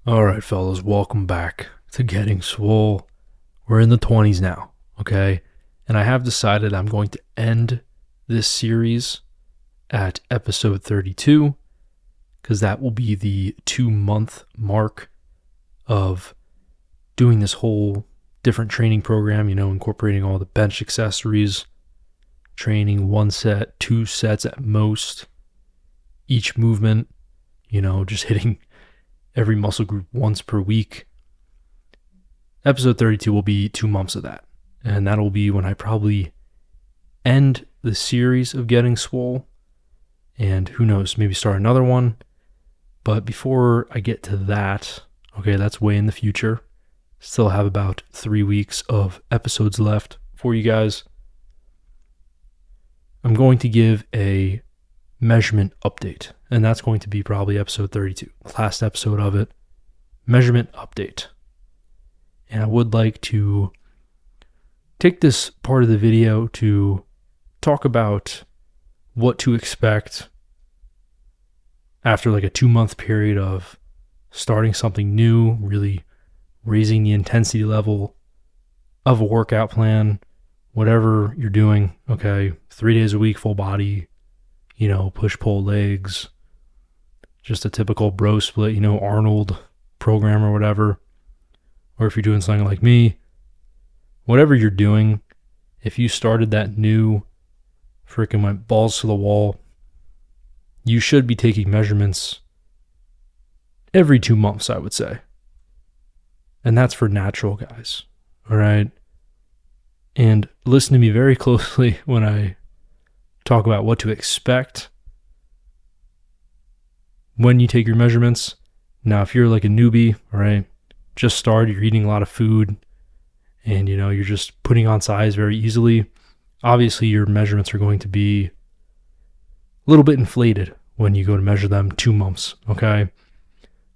All right, fellas, welcome back to Getting Swole. We're in the 20s now, okay? And I have decided I'm going to end this series at episode 32 because that will be the 2-month mark of doing this whole different training program, incorporating all the bench accessories, training 1 set, 2 sets at most, each movement, just hitting every muscle group once per week. Episode 32 will be 2 months of that. And that'll be when I probably end the series of Getting Swole. And who knows, maybe start another one. But before I get to that, okay, that's way in the future. Still have about 3 weeks of episodes left for you guys. I'm going to give a measurement update, and that's going to be probably episode 32, last episode of it, measurement update. And I would like to take this part of the video to talk about what to expect after like a 2-month period of starting something new, really raising the intensity level of a workout plan, whatever you're doing, okay, 3 days a week, full body, push-pull legs, just a typical bro split, Arnold program or whatever. Or if you're doing something like me, whatever you're doing, if you started that new, freaking went balls to the wall, you should be taking measurements every 2 months, I would say. And that's for natural guys, all right? And listen to me very closely when I talk about what to expect when you take your measurements. Now, if you're like a newbie, all right, just started, you're eating a lot of food, and you're just putting on size very easily, obviously your measurements are going to be a little bit inflated when you go to measure them 2 months, okay?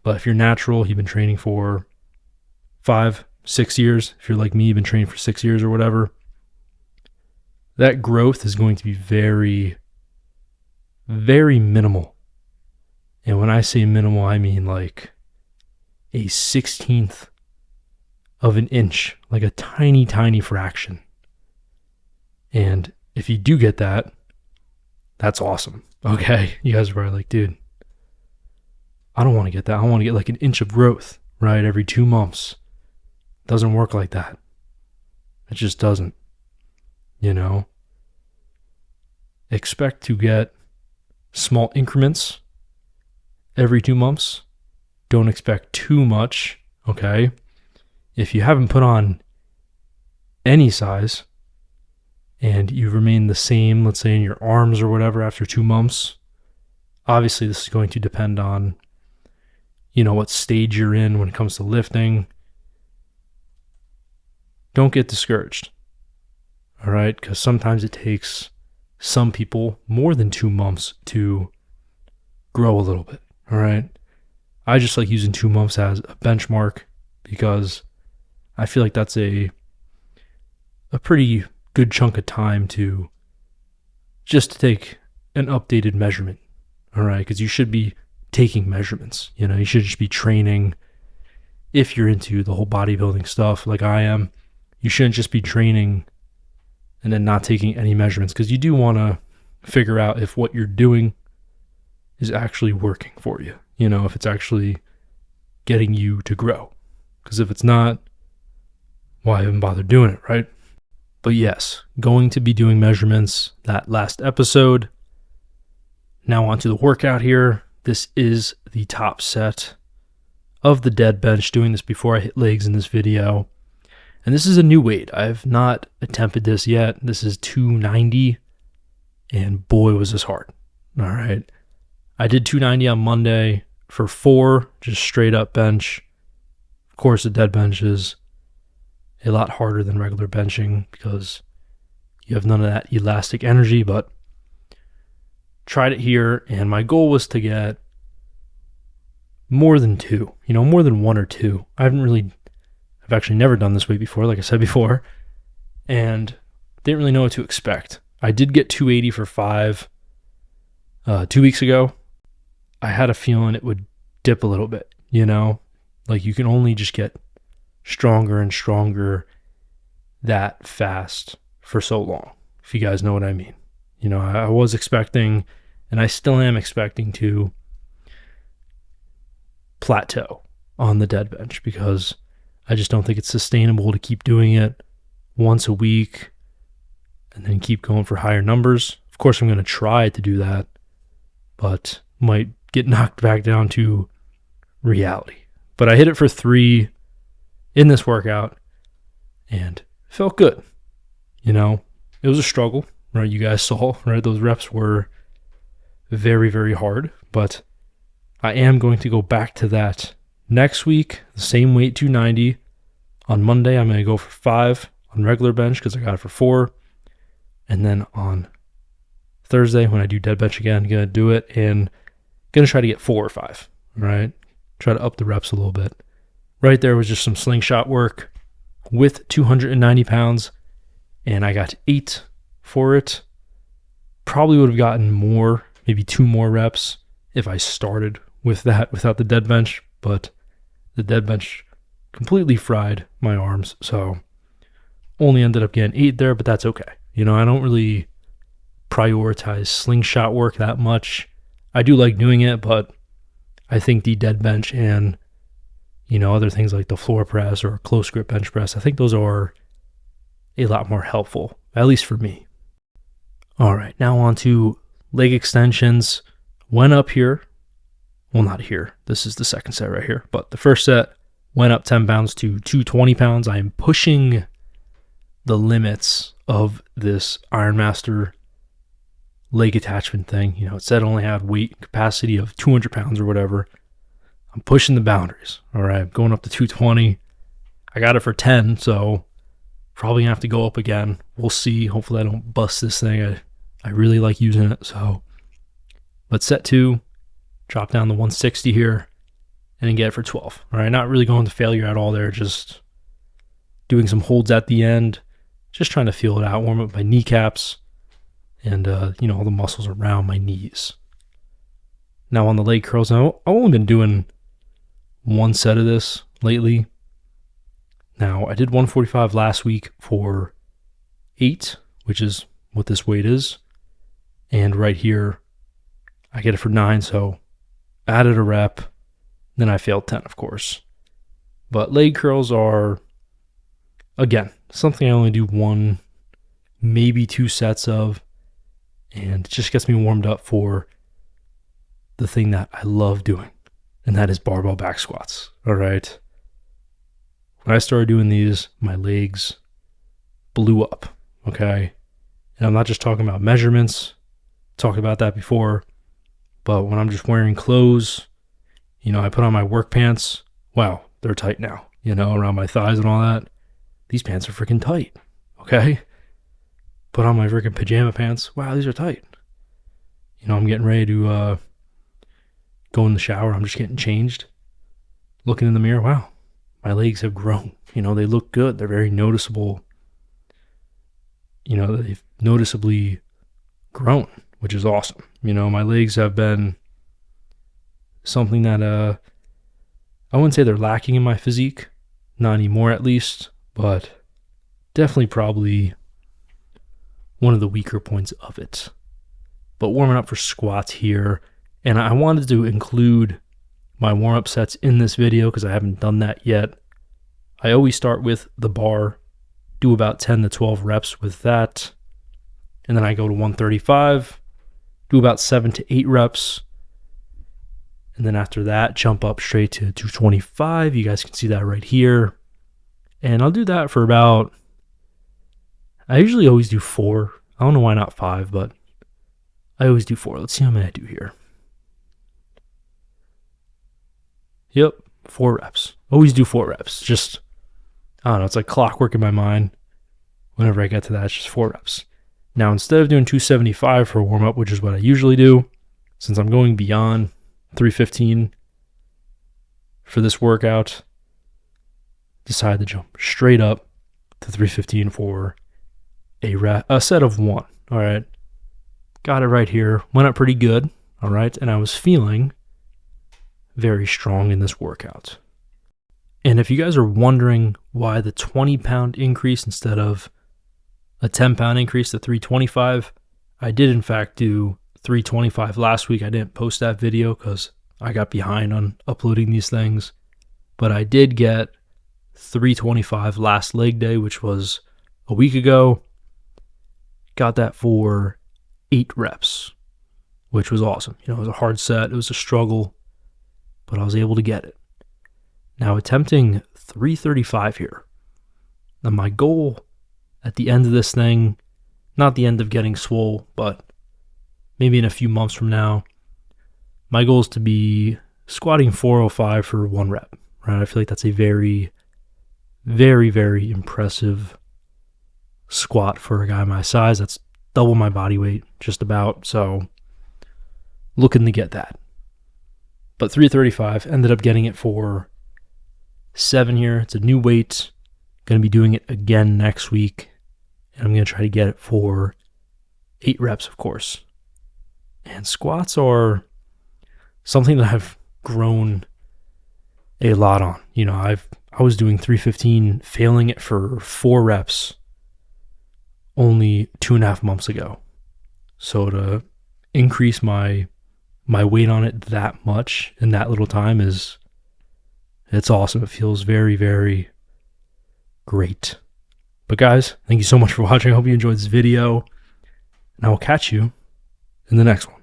But if you're natural, you've been training for 5-6 years, if you're like me, you've been training for 6 years or whatever, that growth is going to be very, very minimal. And when I say minimal, I mean like a 1/16 of an inch, like a tiny, tiny fraction. And if you do get that, that's awesome. Okay. You guys are probably like, dude, I don't want to get that. I want to get like an inch of growth, right? Every 2 months. Doesn't work like that. It just doesn't. Expect to get small increments every 2 months. Don't expect too much, okay? If you haven't put on any size and you remain the same, let's say in your arms or whatever after 2 months, obviously this is going to depend on, what stage you're in when it comes to lifting. Don't get discouraged, all right? Because sometimes it takes some people more than 2 months to grow a little bit, all right? I just like using 2 months as a benchmark because I feel like that's a pretty good chunk of time to take an updated measurement, all right? Because you should be taking measurements, you should just be training. If you're into the whole bodybuilding stuff like I am, you shouldn't just be training and then not taking any measurements, because you do want to figure out if what you're doing is actually working for you, if it's actually getting you to grow. Because if it's not, why even bother doing it, right? But yes, going to be doing measurements that last episode. Now onto the workout here. This is the top set of the dead bench, doing this before I hit legs in this video. And this is a new weight. I've not attempted this yet. This is 290, and boy, was this hard. All right. I did 290 on Monday for 4, just straight up bench. Of course, the dead bench is a lot harder than regular benching because you have none of that elastic energy, but tried it here, and my goal was to get more than 2, more than 1 or 2. I've actually never done this weight before, like I said before, and didn't really know what to expect. I did get 280 for 5 2 weeks ago. I had a feeling it would dip a little bit, Like, you can only just get stronger and stronger that fast for so long, if you guys know what I mean. You know, I was expecting, and I still am expecting, to plateau on the dead bench, because I just don't think it's sustainable to keep doing it once a week and then keep going for higher numbers. Of course, I'm going to try to do that, but might get knocked back down to reality. But I hit it for 3 in this workout and felt good. You know, it was a struggle, right? You guys saw, right? Those reps were very, very hard, but I am going to go back to that next week, the same weight, 290. On Monday, I'm going to go for 5 on regular bench because I got it for 4. And then on Thursday, when I do dead bench again, I'm going to do it and going to try to get 4 or 5, right? Try to up the reps a little bit. Right there was just some slingshot work with 290 pounds, and I got 8 for it. Probably would have gotten more, maybe 2 more reps if I started with that without the dead bench, but the dead bench completely fried my arms, so only ended up getting 8 there, but that's okay. You know, I don't really prioritize slingshot work that much. I do like doing it, but I think the dead bench and, you know, other things like the floor press or close grip bench press, I think those are a lot more helpful, at least for me. All right, now on to leg extensions. Went up here. Well, not here. This is the second set right here. But the first set went up 10 pounds to 220 pounds. I am pushing the limits of this Ironmaster leg attachment thing. You know, it said it only had weight capacity of 200 pounds or whatever. I'm pushing the boundaries. All right, going up to 220. I got it for 10, so probably gonna have to go up again. We'll see. Hopefully I don't bust this thing. I really like using it. So, but set 2, drop down to 160 here, and then get it for 12. All right, not really going to failure at all there. Just doing some holds at the end, just trying to feel it out, warm up my kneecaps, and you know, all the muscles around my knees. Now on the leg curls, I've only been doing 1 set of this lately. Now I did 145 last week for 8, which is what this weight is, and right here I get it for 9, so added a rep, then I failed 10, of course. But leg curls are, again, something I only do 1, maybe 2 sets of, and it just gets me warmed up for the thing that I love doing, and that is barbell back squats. All right. When I started doing these, my legs blew up, okay? And I'm not just talking about measurements, talked about that before, but when I'm just wearing clothes, you know, I put on my work pants, wow, they're tight now, you know, around my thighs and all that. These pants are freaking tight, okay? Put on my freaking pajama pants, wow, these are tight. You know, I'm getting ready to go in the shower, I'm just getting changed, looking in the mirror, wow, my legs have grown. You know, they look good, they're very noticeable. You know, they've noticeably grown, which is awesome. You know, my legs have been something that I wouldn't say they're lacking in my physique, not anymore at least, but definitely probably one of the weaker points of it. But warming up for squats here, and I wanted to include my warm-up sets in this video because I haven't done that yet. I always start with the bar, do about 10 to 12 reps with that, and then I go to 135, do about 7 to 8 reps, and then after that, jump up straight to 225. You guys can see that right here. And I'll do that for about, I usually always do 4. I don't know why not 5, but I always do 4. Let's see how many I do here. Yep, 4 reps. Always do 4 reps. Just, I don't know, it's like clockwork in my mind. Whenever I get to that, it's just 4 reps. Now, instead of doing 275 for a warm-up, which is what I usually do, since I'm going beyond 315 for this workout, decided to jump straight up to 315 for a set of 1. All right. Got it right here. Went up pretty good. All right. And I was feeling very strong in this workout. And if you guys are wondering why the 20-pound increase instead of a 10-pound increase to 325, I did in fact do 325 last week. I didn't post that video because I got behind on uploading these things. But I did get 325 last leg day, which was a week ago. Got that for 8 reps, which was awesome. You know, it was a hard set. It was a struggle, but I was able to get it. Now attempting 335 here. Now my goal at the end of this thing, not the end of getting swole, but maybe in a few months from now, my goal is to be squatting 405 for 1 rep, right? I feel like that's a very, very, very impressive squat for a guy my size. That's double my body weight, just about. So looking to get that. But 335, ended up getting it for 7 here. It's a new weight. Going to be doing it again next week. And I'm going to try to get it for 8 reps, of course. And squats are something that I've grown a lot on. You know, I was doing 315, failing it for 4 reps only 2.5 months ago. So to increase my weight on it that much in that little time it's awesome. It feels very, very great. But guys, thank you so much for watching. I hope you enjoyed this video, and I will catch you in the next one.